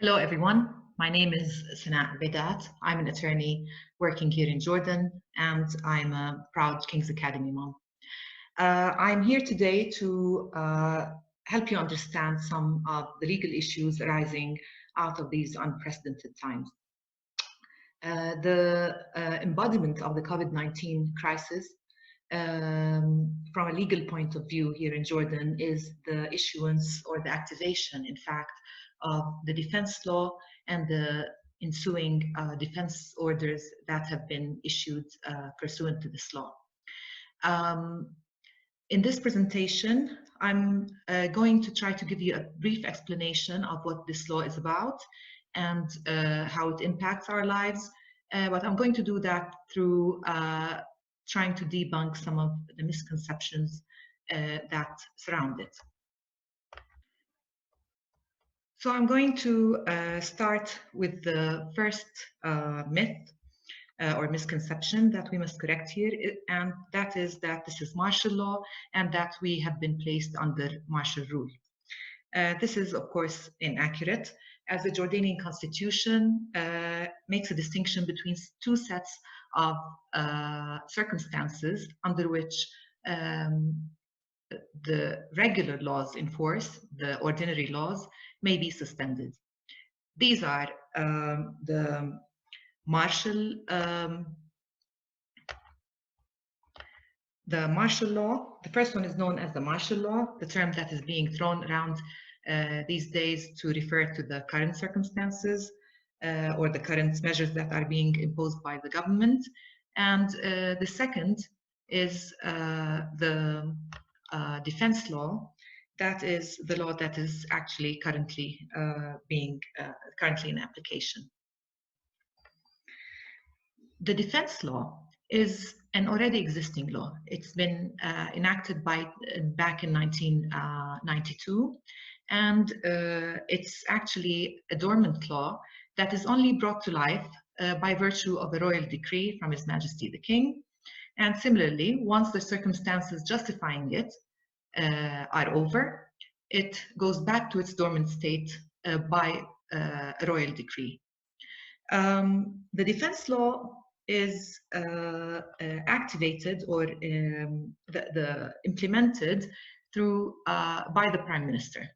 Hello, everyone. My name is Sanaa Obeidat. I'm an attorney working here in Jordan, and I'm a proud King's Academy mom. I'm here today to help you understand some of the legal issues arising out of these unprecedented times. The embodiment of the COVID-19 crisis from a legal point of view here in Jordan is the issuance or the activation, in fact, of the defense law and the ensuing defense orders that have been issued pursuant to this law. In this presentation, I'm going to try to give you a brief explanation of what this law is about and how it impacts our lives. But I'm going to do that through trying to debunk some of the misconceptions that surround it. So I'm going to start with the first myth or misconception that we must correct here, and that is that this is martial law and that we have been placed under martial rule. This is, of course, inaccurate, as the Jordanian constitution makes a distinction between two sets of circumstances under which the regular laws in force, the ordinary laws, may be suspended. These are the martial law. The first one is known as the martial law, the term that is being thrown around these days to refer to the current circumstances or the current measures that are being imposed by the government. And the second is the defense law. That is the law that is actually currently currently in application. The defense law is an already existing law. It's been enacted back in 1992, and it's actually a dormant law that is only brought to life by virtue of a royal decree from His Majesty the King. And similarly, once the circumstances justifying it are over, it goes back to its dormant state by a royal decree. The defense law is activated or implemented through by the Prime Minister.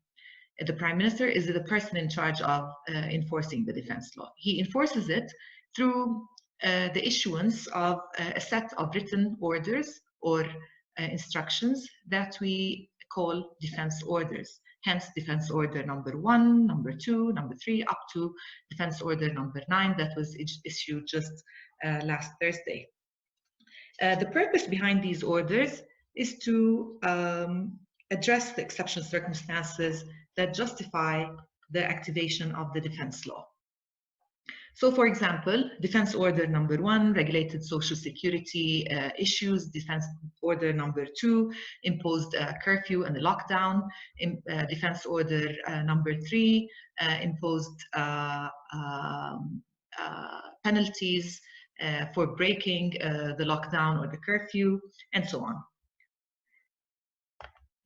The Prime Minister is the person in charge of enforcing the defense law. He enforces it through the issuance of a set of written orders or instructions that we call defense orders. Hence, defense order number 1, number 2, number 3, up to defense order number 9 that was issued just last Thursday. The purpose behind these orders is to address the exceptional circumstances that justify the activation of the defense law. So, for example, defense order number 1, regulated social security issues. Defense order number 2 imposed a curfew and a lockdown. Defense order number 3 imposed penalties for breaking the lockdown or the curfew, and so on.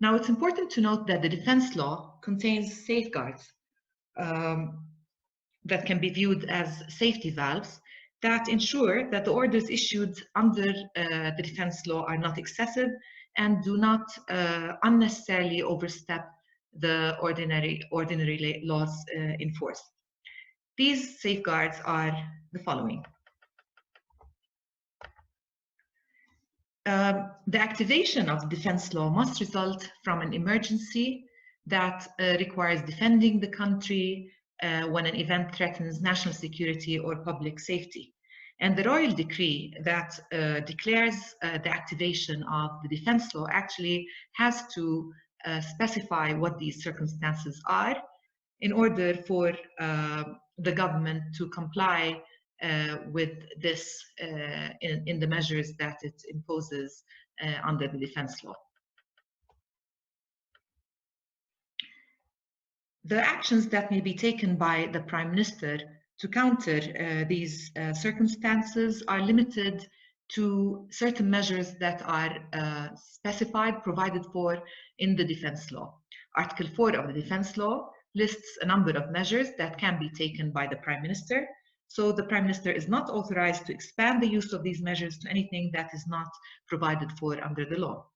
Now, it's important to note that the defense law contains safeguards that can be viewed as safety valves that ensure that the orders issued under the defense law are not excessive and do not unnecessarily overstep the ordinary laws in force. These safeguards are the following. The activation of the defense law must result from an emergency that requires defending the country when an event threatens national security or public safety. And the royal decree that declares the activation of the defense law actually has to specify what these circumstances are in order for the government to comply with this in the measures that it imposes under the defense law. The actions that may be taken by the Prime Minister to counter these circumstances are limited to certain measures that are specified, provided for in the defense law. Article 4 of the defense law lists a number of measures that can be taken by the Prime Minister. So the Prime Minister is not authorized to expand the use of these measures to anything that is not provided for under the law.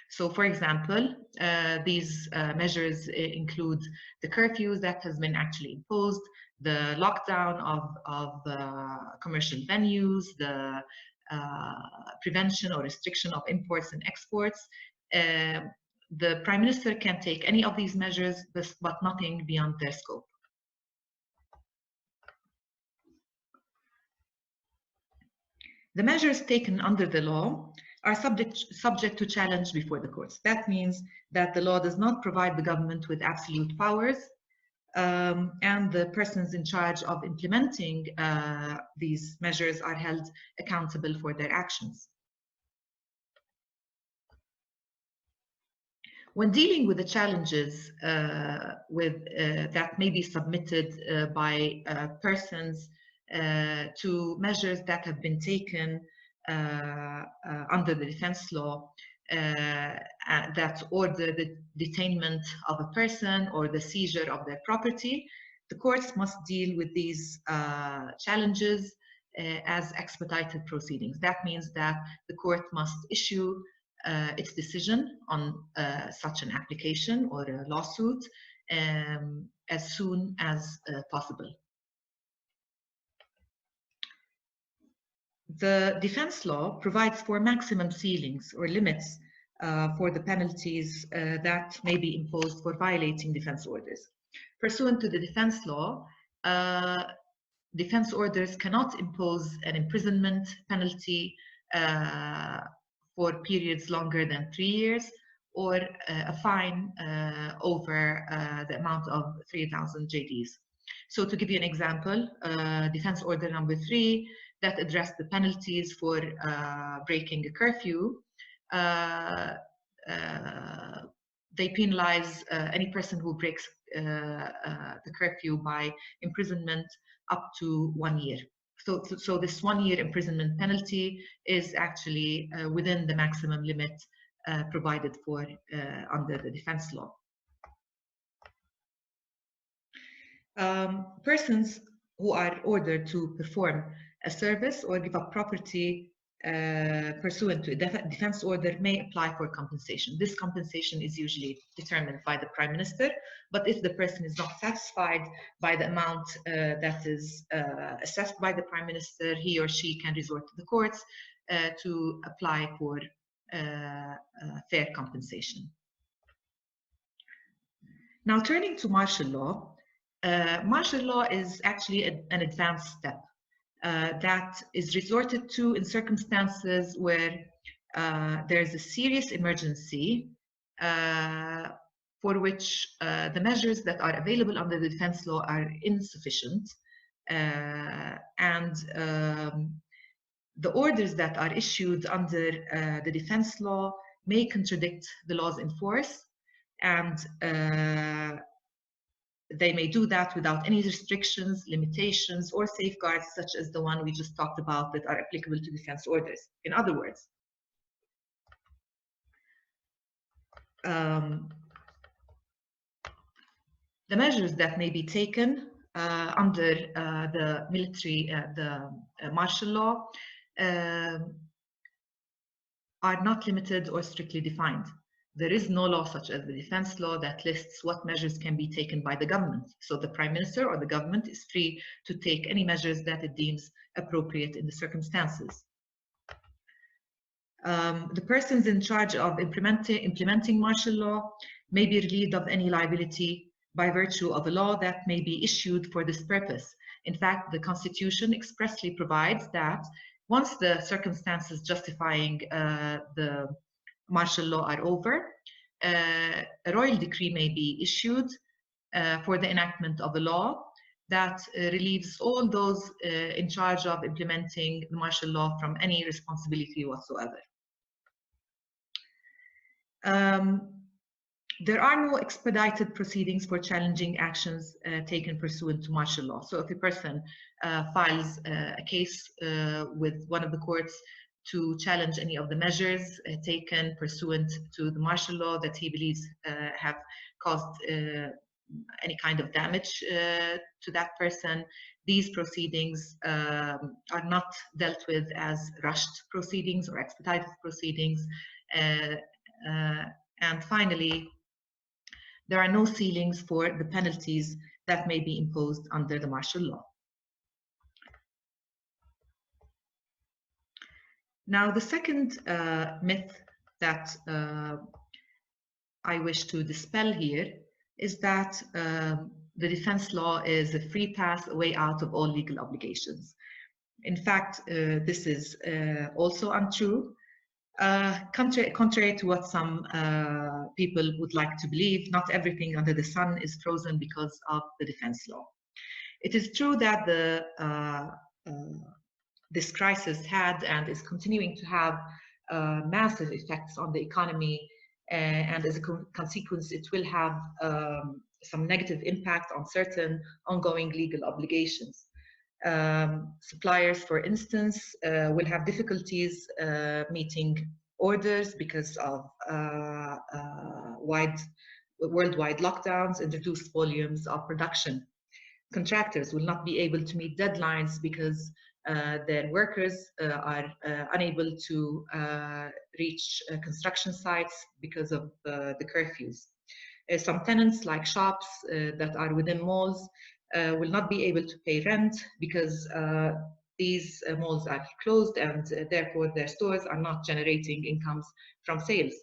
So, for example, these measures include the curfews that has been actually imposed, the lockdown of commercial venues, the prevention or restriction of imports and exports. The Prime Minister can take any of these measures, but nothing beyond their scope. The measures taken under the law are subject to challenge before the courts. That means that the law does not provide the government with absolute powers, and the persons in charge of implementing these measures are held accountable for their actions. When dealing with the challenges that may be submitted by persons to measures that have been taken under the defense law that order the detainment of a person or the seizure of their property, the courts must deal with these challenges as expedited proceedings. That means that the court must issue its decision on such an application or a lawsuit as soon as possible. The defense law provides for maximum ceilings or limits for the penalties that may be imposed for violating defense orders. Pursuant to the defense law, defense orders cannot impose an imprisonment penalty for periods longer than 3 years, or a fine over the amount of 3,000 JDs. So to give you an example, defense order number 3 that addressed the penalties for breaking a curfew, they penalize any person who breaks the curfew by imprisonment up to 1 year. So this 1 year imprisonment penalty is actually within the maximum limit provided for under the defense law. Persons who are ordered to perform a service or give up property pursuant to a defense order may apply for compensation. This compensation is usually determined by the Prime Minister, but if the person is not satisfied by the amount that is assessed by the Prime Minister, he or she can resort to the courts to apply for fair compensation. Now, turning to martial law, martial law is actually an advanced step that is resorted to in circumstances where there's a serious emergency for which the measures that are available under the defense law are insufficient, and the orders that are issued under the defense law may contradict the laws in force, and they may do that without any restrictions, limitations, or safeguards such as the one we just talked about that are applicable to defense orders. In other words, the measures that may be taken under the military, martial law are not limited or strictly defined. There is no law such as the defense law that lists what measures can be taken by the government. So the Prime Minister or the government is free to take any measures that it deems appropriate in the circumstances. The persons in charge of implementing martial law may be relieved of any liability by virtue of a law that may be issued for this purpose. In fact, the Constitution expressly provides that once the circumstances justifying the martial law are over, a royal decree may be issued for the enactment of a law that relieves all those in charge of implementing the martial law from any responsibility whatsoever. There are no expedited proceedings for challenging actions taken pursuant to martial law. So if a person files a case with one of the courts to challenge any of the measures taken pursuant to the martial law that he believes have caused any kind of damage to that person. These proceedings are not dealt with as rushed proceedings or expedited proceedings. And finally, there are no ceilings for the penalties that may be imposed under the martial law. Now, the second myth that I wish to dispel here is that the defense law is a free pass, a way out of all legal obligations. In fact, this is also untrue. Contrary to what some people would like to believe, not everything under the sun is frozen because of the defense law. It is true that this crisis had and is continuing to have massive effects on the economy, and as a consequence, it will have some negative impact on certain ongoing legal obligations. Suppliers, for instance, will have difficulties meeting orders because of worldwide lockdowns and reduced volumes of production. Contractors will not be able to meet deadlines because their workers are unable to reach construction sites because of the curfews. Some tenants, like shops that are within malls, will not be able to pay rent because these malls are closed, and therefore their stores are not generating incomes from sales.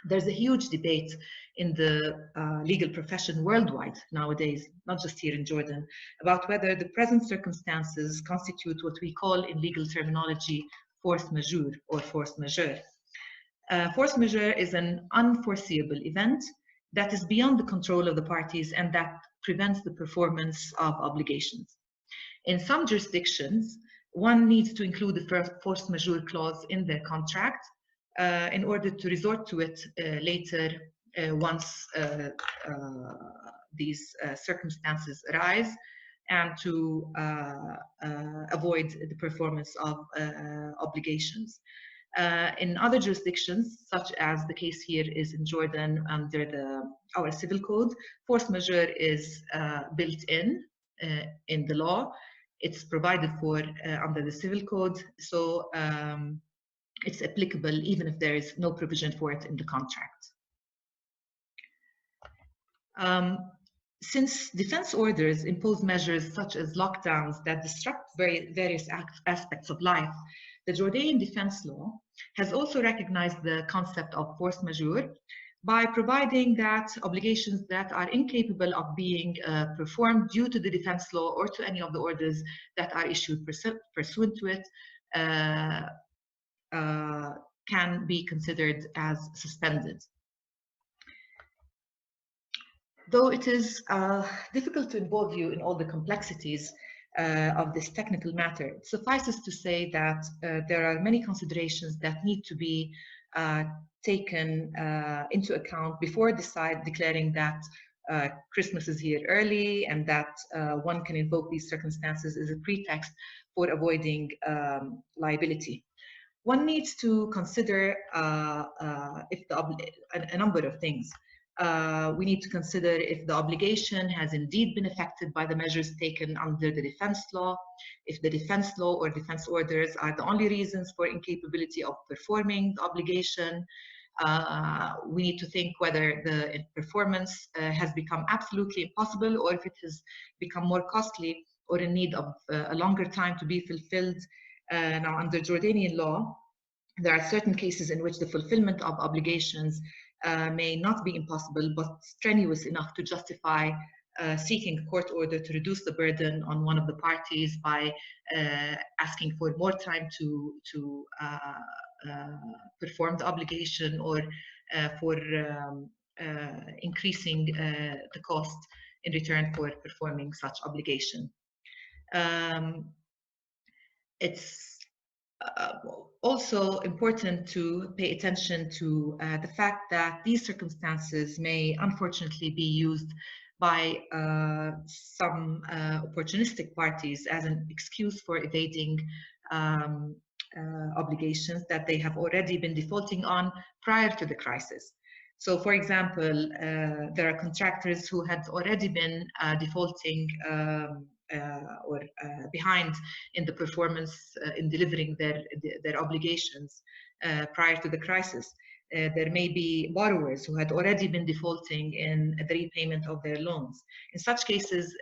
There's a huge debate in the legal profession worldwide nowadays, not just here in Jordan, about whether the present circumstances constitute what we call in legal terminology force majeure or force majeure. Force majeure is an unforeseeable event that is beyond the control of the parties and that prevents the performance of obligations. In some jurisdictions, one needs to include the force majeure clause in their contract in order to resort to it later once these circumstances arise, and to avoid the performance of obligations. In other jurisdictions, such as the case here is in Jordan under our civil code, force majeure is built in the law. It's provided for under the civil code, so it's applicable even if there is no provision for it in the contract. Since defense orders impose measures such as lockdowns that disrupt various aspects of life, the Jordanian defense law has also recognized the concept of force majeure by providing that obligations that are incapable of being performed due to the defense law or to any of the orders that are issued pursuant to it can be considered as suspended. Though it is difficult to involve you in all the complexities of this technical matter, it suffices to say that there are many considerations that need to be taken into account before declaring that Christmas is here early and that one can invoke these circumstances as a pretext for avoiding liability. One needs to consider a number of things. We need to consider if the obligation has indeed been affected by the measures taken under the defense law, if the defense law or defense orders are the only reasons for incapability of performing the obligation. We need to think whether the performance has become absolutely impossible or if it has become more costly or in need of a longer time to be fulfilled. Now, under Jordanian law, there are certain cases in which the fulfillment of obligations may not be impossible, but strenuous enough to justify seeking a court order to reduce the burden on one of the parties by asking for more time to perform the obligation or for increasing the cost in return for performing such obligation. It's also important to pay attention to the fact that these circumstances may unfortunately be used by some opportunistic parties as an excuse for evading obligations that they have already been defaulting on prior to the crisis. So, for example, there are contractors who had already been defaulting or behind in the performance in delivering their obligations prior to the crisis. There may be borrowers who had already been defaulting in the repayment of their loans. In such cases,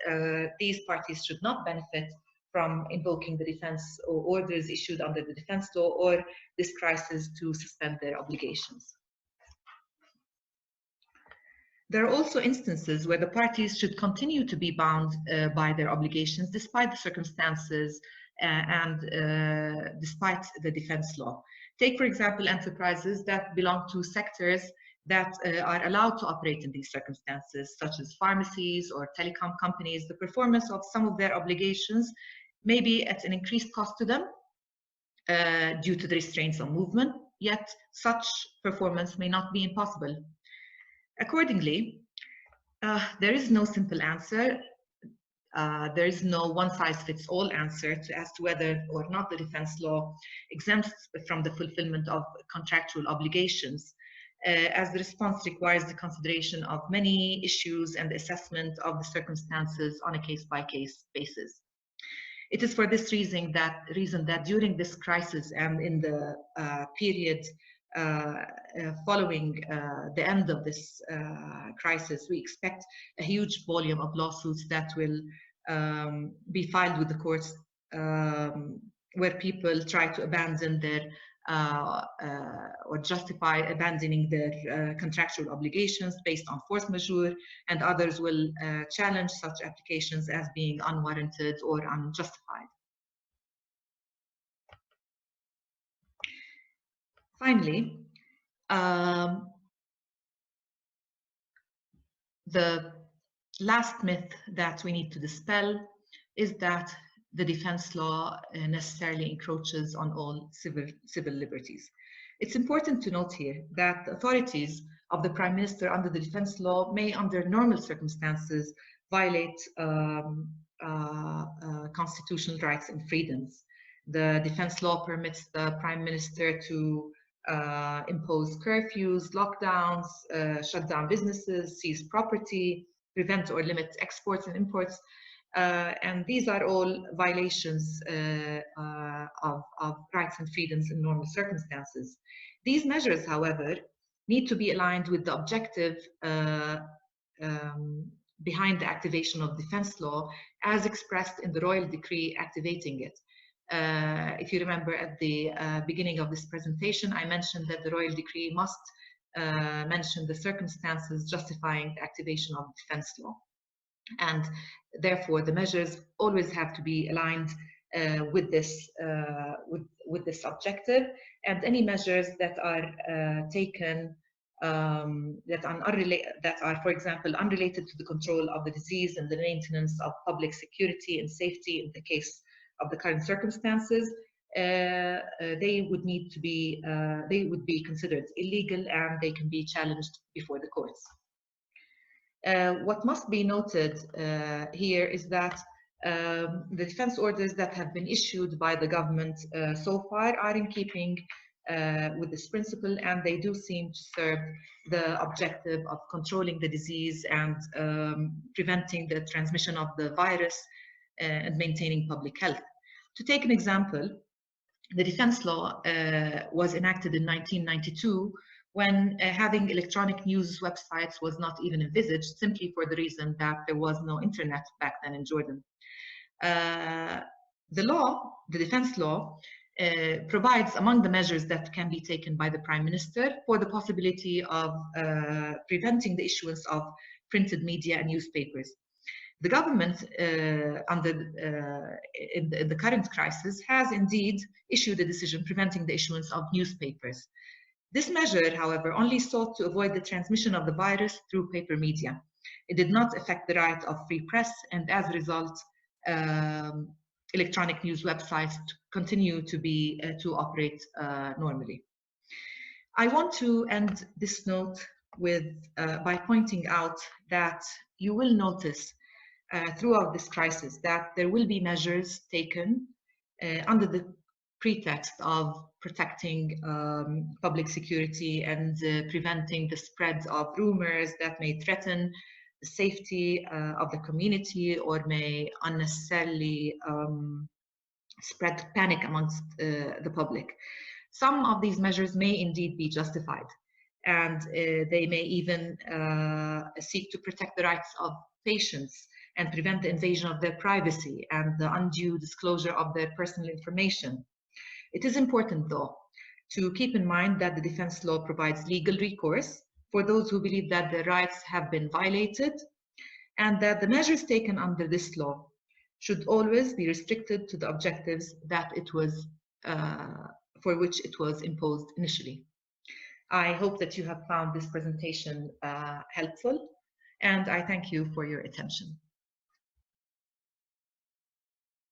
these parties should not benefit from invoking the defense or orders issued under the defense law or this crisis to suspend their obligations. There are also instances where the parties should continue to be bound by their obligations despite the circumstances and despite the defense law. Take, for example, enterprises that belong to sectors that are allowed to operate in these circumstances, such as pharmacies or telecom companies. The performance of some of their obligations may be at an increased cost to them due to the restraints on movement, yet such performance may not be impossible. Accordingly, there is no simple answer. There is no one-size-fits-all answer as to whether or not the defense law exempts from the fulfillment of contractual obligations, as the response requires the consideration of many issues and the assessment of the circumstances on a case-by-case basis. It is for this reason that during this crisis and in the period following the end of this crisis, we expect a huge volume of lawsuits that will be filed with the courts, where people try to abandon their or justify abandoning their contractual obligations based on force majeure, and others will challenge such applications as being unwarranted or unjustified. Finally, the last myth that we need to dispel is that the defense law necessarily encroaches on all civil liberties. It's important to note here that the authorities of the Prime Minister under the defense law may, under normal circumstances, violate constitutional rights and freedoms. The defense law permits the Prime Minister to impose curfews, lockdowns, shut down businesses, seize property, prevent or limit exports and imports. And these are all violations of rights and freedoms in normal circumstances. These measures, however, need to be aligned with the objective behind the activation of defense law as expressed in the royal decree activating it. If you remember at the beginning of this presentation, I mentioned that the royal decree must mention the circumstances justifying the activation of defense law. And therefore, the measures always have to be aligned with this objective, and any measures that are taken that are, for example, unrelated to the control of the disease and the maintenance of public security and safety in the case of the current circumstances, they would be considered illegal and they can be challenged before the courts. What must be noted here is that the defense orders that have been issued by the government so far are in keeping with this principle, and they do seem to serve the objective of controlling the disease and preventing the transmission of the virus and maintaining public health. To take an example, the defense law was enacted in 1992 when having electronic news websites was not even envisaged, simply for the reason that there was no internet back then in Jordan. The defense law, provides among the measures that can be taken by the Prime Minister for the possibility of preventing the issuance of printed media and newspapers. The government, in the current crisis, has indeed issued a decision preventing the issuance of newspapers. This measure, however, only sought to avoid the transmission of the virus through paper media. It did not affect the right of free press, and as a result, electronic news websites continue to operate normally. I want to end this note by pointing out that you will notice throughout this crisis that there will be measures taken under the pretext of protecting public security and preventing the spread of rumors that may threaten the safety of the community or may unnecessarily spread panic amongst the public. Some of these measures may indeed be justified, and they may even seek to protect the rights of patients and prevent the invasion of their privacy and the undue disclosure of their personal information. It is important, though, to keep in mind that the defense law provides legal recourse for those who believe that their rights have been violated, and that the measures taken under this law should always be restricted to the objectives that it was for which it was imposed initially. I hope that you have found this presentation helpful, and I thank you for your attention.